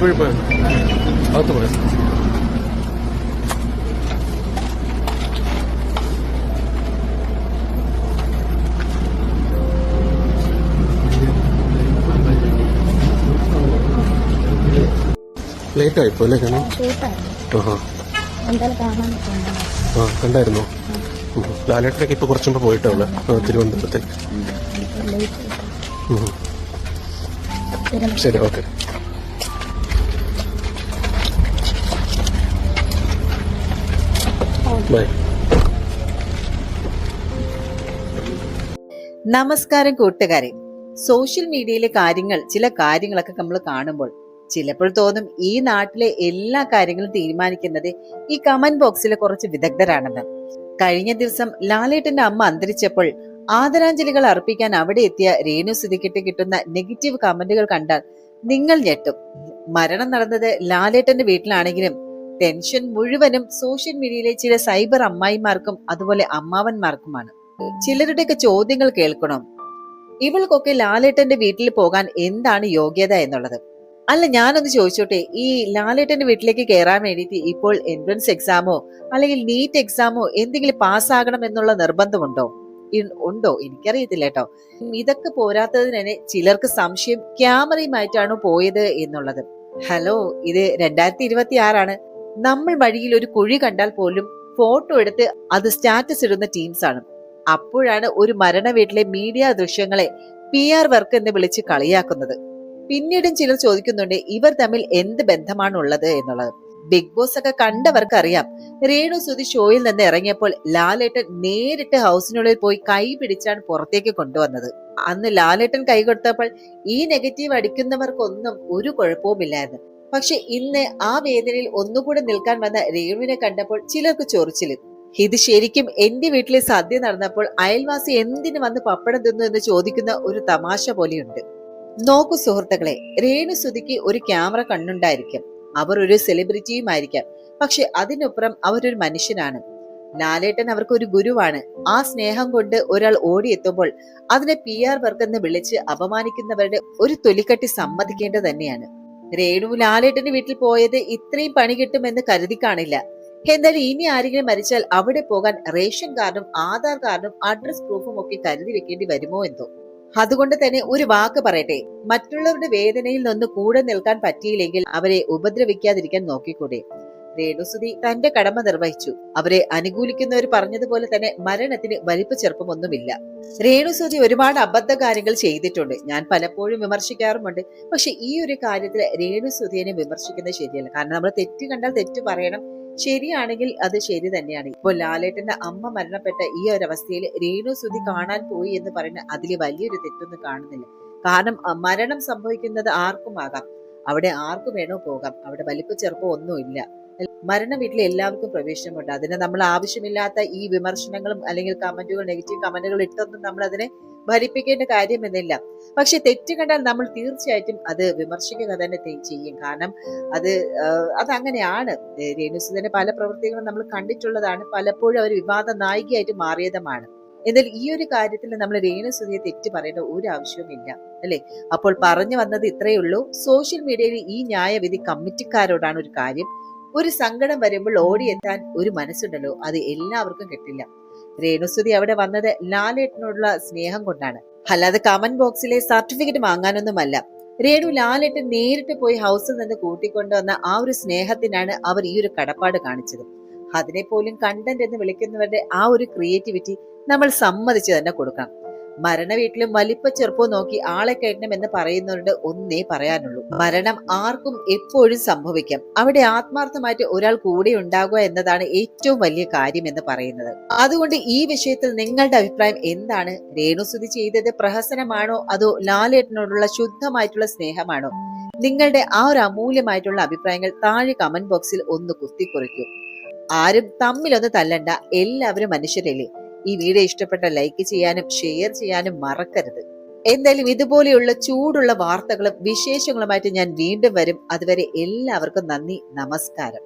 അകത്ത് പറയാം. ലേറ്റ് ആയിപ്പോ അല്ലേ കാണാൻ? കണ്ടായിരുന്നോ? ലാലേട്ടനൊക്കെ ഇപ്പൊ കുറച്ചുമ്പോ പോയിട്ടാണ് തിരുവനന്തപുരത്തേക്ക്. ശരി, ഓക്കെ. ബൈ. നമസ്കാരം കൂട്ടുകാരെ. സോഷ്യൽ മീഡിയയിലെ ചില കാര്യങ്ങളൊക്കെ നമ്മൾ കാണുമ്പോൾ ചിലപ്പോൾ തോന്നും ഈ നാട്ടിലെ എല്ലാ കാര്യങ്ങളും തീരുമാനിക്കുന്നത് ഈ കമന്റ് ബോക്സിലെ കുറച്ച് വിദഗ്ധരാണെന്ന്. കഴിഞ്ഞ ദിവസം ലാലേട്ടന്റെ അമ്മ അന്തരിച്ചപ്പോൾ ആദരാഞ്ജലികൾ അർപ്പിക്കാൻ അവിടെ എത്തിയ രേണു സുധിക്കിട്ട് കിട്ടുന്ന നെഗറ്റീവ് കമന്റുകൾ കണ്ടാൽ നിങ്ങൾ ഞെട്ടും. മരണം നടന്നത് ലാലേട്ടന്റെ വീട്ടിലാണെങ്കിലും ടെൻഷൻ മുഴുവനും സോഷ്യൽ മീഡിയയിലെ ചില സൈബർ അമ്മായിമാർക്കും അതുപോലെ അമ്മാവന്മാർക്കുമാണ്. ചിലരുടെയൊക്കെ ചോദ്യങ്ങൾ കേൾക്കണം. ഇവൾക്കൊക്കെ ലാലേട്ടന്റെ വീട്ടിൽ പോകാൻ എന്താണ് യോഗ്യത എന്നുള്ളത്. അല്ല, ഞാനൊന്ന് ചോദിച്ചോട്ടെ, ഈ ലാലേട്ടന്റെ വീട്ടിലേക്ക് കയറാൻ വേണ്ടിയിട്ട് ഇപ്പോൾ എൻട്രൻസ് എക്സാമോ അല്ലെങ്കിൽ നീറ്റ് എക്സാമോ എന്തെങ്കിലും പാസ്സാകണം എന്നുള്ള നിർബന്ധമുണ്ടോ? ഉണ്ടോ? എനിക്കറിയത്തില്ല കേട്ടോ. ഇതൊക്കെ പോരാത്തതിന് തന്നെ ചിലർക്ക് സംശയം ക്യാമറയുമായിട്ടാണോ പോയത് എന്നുള്ളത്. ഹലോ, ഇത് 2026 നമ്മൾ വഴിയിൽ ഒരു കുഴി കണ്ടാൽ പോലും ഫോട്ടോ എടുത്ത് അത് സ്റ്റാറ്റസ് ഇടുന്ന ടീംസ് ആണ്. അപ്പോഴാണ് ഒരു മരണ വീട്ടിലെ മീഡിയ ദൃശ്യങ്ങളെ PR വർക്ക് എന്ന് വിളിച്ച് കളിയാക്കുന്നത്. പിന്നീടും ചിലർ ചോദിക്കുന്നുണ്ട് ഇവർ തമ്മിൽ എന്ത് ബന്ധമാണ് ഉള്ളത് എന്നുള്ളത്. ബിഗ് ബോസ് ഒക്കെ കണ്ടവർക്ക് അറിയാം. രേണു സുധി ഷോയിൽ നിന്ന് ഇറങ്ങിയപ്പോൾ ലാലേട്ടൻ നേരിട്ട് ഹൗസിനുള്ളിൽ പോയി കൈ പിടിച്ചാണ് പുറത്തേക്ക് കൊണ്ടുവന്നത്. അന്ന് ലാലേട്ടൻ കൈ കൊടുത്തപ്പോൾ ഈ നെഗറ്റീവ് അടിക്കുന്നവർക്കൊന്നും ഒരു കുഴപ്പവുമില്ലായിരുന്നു. പക്ഷെ ഇന്ന് ആ വേദനയിൽ ഒന്നുകൂടെ നിൽക്കാൻ വന്ന രേണുവിനെ കണ്ടപ്പോൾ ചിലർക്ക് ചൊറിച്ചിലും. ഇത് ശരിക്കും എന്റെ വീട്ടിലെ സദ്യ നടന്നപ്പോൾ അയൽവാസി എന്തിനു വന്ന് പപ്പടം തിന്നു എന്ന് ചോദിക്കുന്ന ഒരു തമാശ പോലെയുണ്ട്. നോക്കൂ സുഹൃത്തുക്കളെ, രേണു സുധിക്ക് ഒരു ക്യാമറ കണ്ണുണ്ടായിരിക്കും, അവർ ഒരു സെലിബ്രിറ്റിയുമായിരിക്കാം, പക്ഷെ അതിനപ്പുറം അവരൊരു മനുഷ്യനാണ്. ലാലേട്ടൻ അവർക്ക് ഒരു ഗുരുവാണ്. ആ സ്നേഹം കൊണ്ട് ഒരാൾ ഓടിയെത്തുമ്പോൾ അതിനെ PR വർക്ക് എന്ന് വിളിച്ച് അപമാനിക്കുന്നവരുടെ ഒരു തൊലിക്കട്ടി സമ്മതിക്കേണ്ടത് തന്നെയാണ്. രേണു ലാലേട്ടന്റെ വീട്ടിൽ പോയത് ഇത്രയും പണി കിട്ടുമെന്ന് കരുതി കാണില്ല. എന്നാൽ ഇനി ആരെങ്കിലും മരിച്ചാൽ അവിടെ പോകാൻ റേഷൻ കാർഡും ആധാർ കാർഡും അഡ്രസ് പ്രൂഫും ഒക്കെ കരുതി വെക്കേണ്ടി വരുമോ എന്തോ. അതുകൊണ്ട് തന്നെ ഒരു വാക്ക് പറയട്ടെ, മറ്റുള്ളവരുടെ വേദനയിൽ നിന്ന് കൂടെ നിൽക്കാൻ പറ്റിയില്ലെങ്കിൽ അവരെ ഉപദ്രവിക്കാതിരിക്കാൻ നോക്കിക്കൂടെ? രേണുസുധി തന്റെ കടമ നിർവഹിച്ചു. അവരെ അനുകൂലിക്കുന്നവർ പറഞ്ഞതുപോലെ തന്നെ മരണത്തിന് വലിപ്പ ചെറുപ്പമൊന്നുമില്ല. രേണുസുധി ഒരുപാട് അബദ്ധ കാര്യങ്ങൾ ചെയ്തിട്ടുണ്ട്, ഞാൻ പലപ്പോഴും വിമർശിക്കാറുമുണ്ട്. പക്ഷെ ഈ ഒരു കാര്യത്തിൽ രേണുസുധിയെ വിമർശിക്കുന്നത് ശരിയല്ല. കാരണം നമ്മൾ തെറ്റ് കണ്ടാൽ തെറ്റ് പറയണം, ശരിയാണെങ്കിൽ അത് ശരി തന്നെയാണ്. ഇപ്പോൾ ലാലേട്ടന്റെ അമ്മ മരണപ്പെട്ട ഈ ഒരു അവസ്ഥയിൽ രേണു സുധി കാണാൻ പോയി എന്ന് പറയുന്ന അതിൽ വലിയൊരു തെറ്റൊന്നും കാണുന്നില്ല. കാരണം മരണം സംഭവിക്കുന്നത് ആർക്കും ആകാം, അവിടെ ആർക്കും വേണോ പോകാം, അവിടെ വലിപ്പ ചെറുപ്പം ഒന്നുമില്ല. മരണ വീട്ടിൽ എല്ലാവർക്കും പ്രവേശനമുണ്ട്. അതിന് നമ്മൾ ആവശ്യമില്ലാത്ത ഈ വിമർശനങ്ങളും അല്ലെങ്കിൽ കമന്റുകൾ, നെഗറ്റീവ് കമന്റുകൾ ഇട്ടൊന്നും നമ്മൾ അതിനെ ഭരിപ്പിക്കേണ്ട കാര്യമെന്നില്ല. പക്ഷെ തെറ്റ് കണ്ടാൽ നമ്മൾ തീർച്ചയായിട്ടും അത് വിമർശിക്കുക തന്നെ ചെയ്യും. കാരണം അതങ്ങനെയാണ്. രേണുസുധന്റെ പല പ്രവൃത്തികളും നമ്മൾ കണ്ടിട്ടുള്ളതാണ്. പലപ്പോഴും അവർ വിവാദ നായികയായിട്ട് മാറിയതുമാണ്. എന്നാൽ ഈ ഒരു കാര്യത്തിൽ നമ്മൾ രേണുസുധിയെ തെറ്റ് പറയേണ്ട ഒരു ആവശ്യവുമില്ല, അല്ലെ? അപ്പോൾ പറഞ്ഞു വന്നത് ഇത്രയേ ഉള്ളൂ. സോഷ്യൽ മീഡിയയിൽ ഈ ന്യായവിധി കമ്മിറ്റിക്കാരോടാണ് ഒരു കാര്യം. ഒരു സങ്കടം വരുമ്പോൾ ഓടിയെത്താൻ ഒരു മനസ്സുണ്ടല്ലോ, അത് എല്ലാവർക്കും കിട്ടില്ല. രേണുസുധി അവിടെ വന്നത് ലാലേട്ടനോടുള്ള സ്നേഹം കൊണ്ടാണ്, അല്ലാതെ കമന്റ് ബോക്സിലെ സർട്ടിഫിക്കറ്റ് വാങ്ങാനൊന്നുമല്ല. രേണു ലാലേട്ടൻ നേരിട്ട് പോയി ഹൗസിൽ നിന്ന് കൂട്ടിക്കൊണ്ടുവന്ന ആ ഒരു സ്നേഹത്തിനാണ് അവർ ഈ ഒരു കടപ്പാട് കാണിച്ചത്. അതിനെ പോലും കണ്ടന്റ് എന്ന് വിളിക്കുന്നവരുടെ ആ ഒരു ക്രിയേറ്റിവിറ്റി നമ്മൾ സമ്മതിച്ചു തന്നെ കൊടുക്കണം. മരണ വീട്ടിലും വലിപ്പ ചെറുപ്പവും നോക്കി ആളെ കയറ്റണം എന്ന് പറയുന്നവരുടെ ഒന്നേ പറയാനുള്ളൂ, മരണം ആർക്കും എപ്പോഴും സംഭവിക്കാം. അവിടെ ആത്മാർത്ഥമായിട്ട് ഒരാൾ കൂടെ ഉണ്ടാകുക എന്നതാണ് ഏറ്റവും വലിയ കാര്യം എന്ന് പറയുന്നത്. അതുകൊണ്ട് ഈ വിഷയത്തിൽ നിങ്ങളുടെ അഭിപ്രായം എന്താണ്? രേണുസുധി ചെയ്തത് പ്രഹസനമാണോ അതോ ലാലേട്ടനോടുള്ള ശുദ്ധമായിട്ടുള്ള സ്നേഹമാണോ? നിങ്ങളുടെ ആ ഒരു അമൂല്യമായിട്ടുള്ള അഭിപ്രായങ്ങൾ താഴെ കമന്റ് ബോക്സിൽ ഒന്ന് കുത്തിക്കുറിക്കൂ. ആരും തമ്മിലൊന്ന് തല്ലണ്ട, എല്ലാവരും മനുഷ്യരല്ലേ. ഈ വീഡിയോ ഇഷ്ടപ്പെട്ട ലൈക്ക് ചെയ്യാനും ഷെയർ ചെയ്യാനും മറക്കരുത്. എന്തായാലും ഇതുപോലെയുള്ള ചൂടുള്ള വാർത്തകളും വിശേഷങ്ങളുമായിട്ട് ഞാൻ വീണ്ടും വരും. അതുവരെ എല്ലാവർക്കും നന്ദി, നമസ്കാരം.